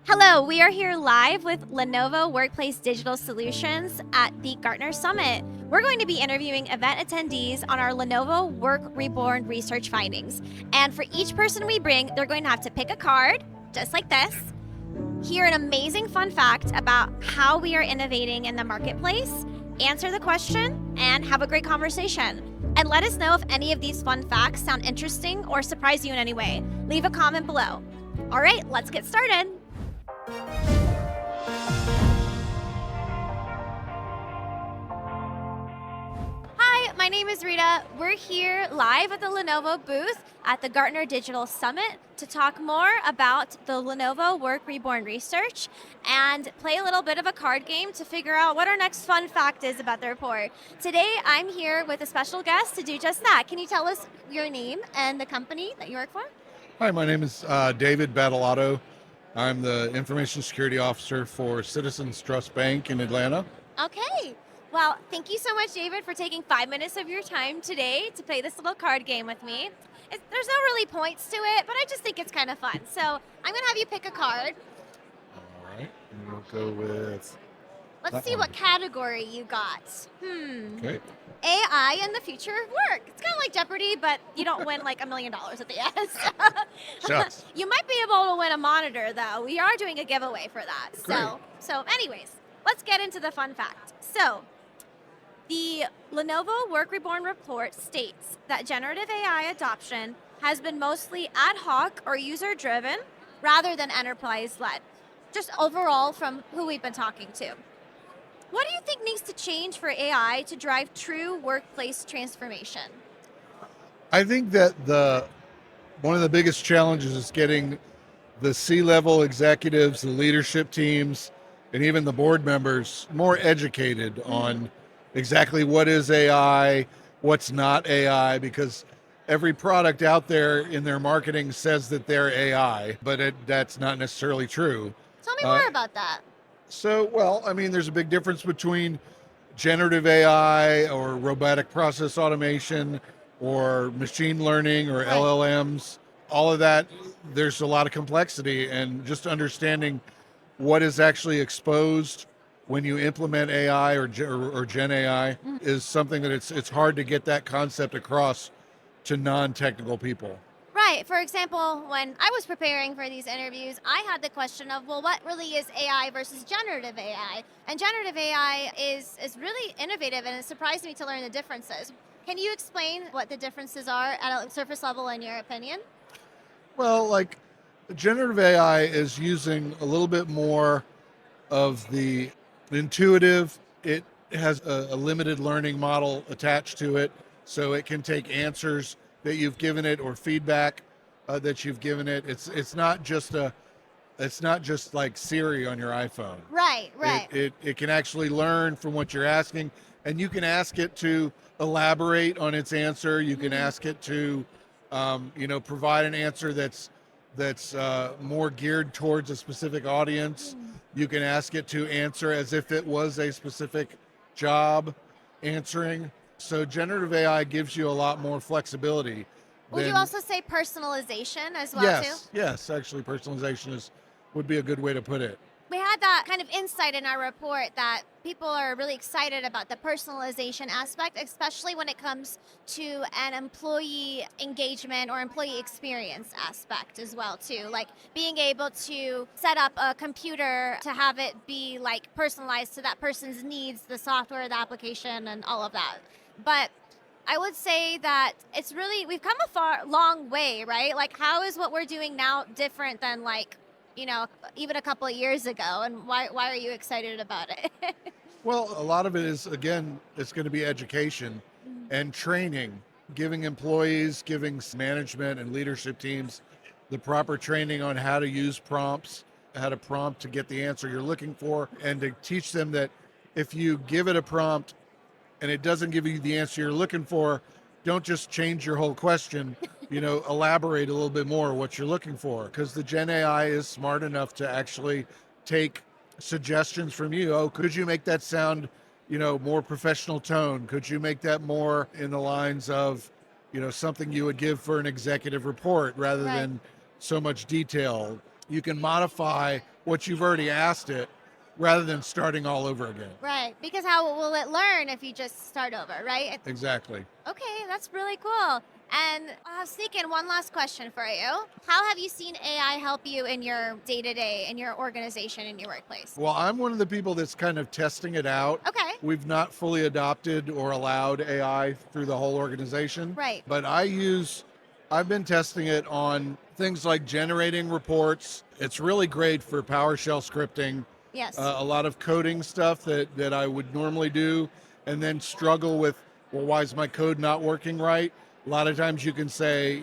Hello, we are here live with Lenovo Workplace Digital Solutions at the Gartner Summit. We're going to be interviewing event attendees on our Lenovo Work Reborn research findings. And for each person we bring, they're going to have to pick a card, just like this, hear an amazing fun fact about how we are innovating in the marketplace, answer the question, and have a great conversation. And let us know if any of these fun facts sound interesting or surprise you in any way. Leave a comment below. All right, let's get started. Hi, my name is Rita. We're here live at the Lenovo booth at the Gartner Digital Summit to talk more about the Lenovo Work Reborn research and play a little bit of a card game to figure out what our next fun fact is about the report. Today, I'm here with a special guest to do just that. Can you tell us your name and the company that you work for? Hi, my name is David Badolato. I'm the Information Security Officer for Citizens Trust Bank in Atlanta. Okay. Well, thank you so much, David, for taking 5 minutes of your time today to play this little card game with me. There's no really points to it, but I just think it's kind of fun. So I'm going to have you pick a card. All right, and we'll go with... Let's see what category you got. Okay. AI and the future of work. It's kind of like Jeopardy, but you don't win like $1 million at the end. Shucks. You might be able to win a monitor, though. We are doing a giveaway for that. Great. So anyways, let's get into the fun fact. So the Lenovo Work Reborn report states that generative AI adoption has been mostly ad hoc or user-driven rather than enterprise-led, just overall from who we've been talking to. What do you think needs to change for AI to drive true workplace transformation? I think that one of the biggest challenges is getting the C-level executives, the leadership teams, and even the board members more educated on exactly what is AI, what's not AI, because every product out there in their marketing says that they're AI, but that's not necessarily true. Tell me more about that. There's a big difference between generative AI or robotic process automation or machine learning or Right. LLMs. All of that, there's a lot of complexity, and just understanding what is actually exposed when you implement AI or Gen AI is something that it's hard to get that concept across to non-technical people. Right. For example, when I was preparing for these interviews, I had the question of, well, what really is AI versus generative AI? And generative AI is really innovative, and it surprised me to learn the differences. Can you explain what the differences are at a surface level in your opinion? Well, like generative AI is using a little bit more of the intuitive. It has a limited learning model attached to it, so it can take answers that you've given it or feedback that you've given it. It's not just like Siri on your iPhone. Right. It can actually learn from what you're asking, and you can ask it to elaborate on its answer. You can ask it to provide an answer that's more geared towards a specific audience. You can ask it to answer as if it was a specific job answering. So generative AI gives you a lot more flexibility. Would you also say personalization as well, too? Yes, actually personalization would be a good way to put it. We had that kind of insight in our report that people are really excited about the personalization aspect, especially when it comes to an employee engagement or employee experience aspect as well, too. Like being able to set up a computer to have it be like personalized to that person's needs, the software, the application, and all of that. But I would say that we've come a long way, right? Like how is what we're doing now different than even a couple of years ago, and why are you excited about it? Well, a lot of it is, again, it's going to be education and training, giving employees, giving management and leadership teams the proper training on how to use prompts, how to prompt to get the answer you're looking for, and to teach them that if you give it a prompt and it doesn't give you the answer you're looking for, don't just change your whole question, elaborate a little bit more what you're looking for, because the Gen AI is smart enough to actually take suggestions from you. Oh, could you make that sound, more professional tone? Could you make that more in the lines of, something you would give for an executive report rather Right. than so much detail? you can modify what you've already asked it rather than starting all over again. Right. Because how will it learn if you just start over, right? Exactly. Okay, that's really cool. And I'll sneak in one last question for you. How have you seen AI help you in your day-to-day, in your organization, in your workplace? Well, I'm one of the people that's kind of testing it out. Okay. We've not fully adopted or allowed AI through the whole organization. Right. But I've been testing it on things like generating reports. It's really great for PowerShell scripting, Yes. a lot of coding stuff that I would normally do and then struggle with, well, why is my code not working right? A lot of times you can say,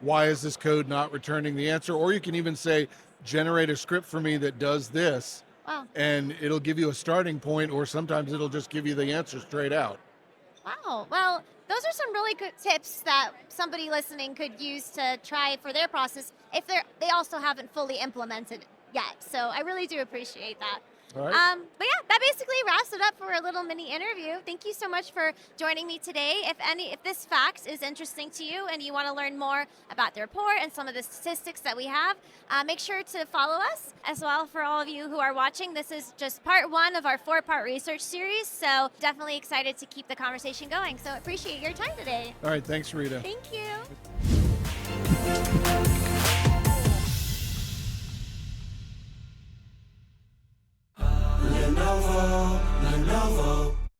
why is this code not returning the answer? Or you can even say, generate a script for me that does this, Wow. and it'll give you a starting point, or sometimes it'll just give you the answer straight out. Wow. Well, those are some really good tips that somebody listening could use to try for their process if they also haven't fully implemented yet. So I really do appreciate that. All right. But yeah, that basically wraps it up for a little mini interview. Thank you so much for joining me today. If this fact is interesting to you and you want to learn more about the report and some of the statistics that we have, make sure to follow us as well. For all of you who are watching, this is just part 1 of our 4-part research series. So definitely excited to keep the conversation going. So appreciate your time today. All right. Thanks, Rita. Thank you.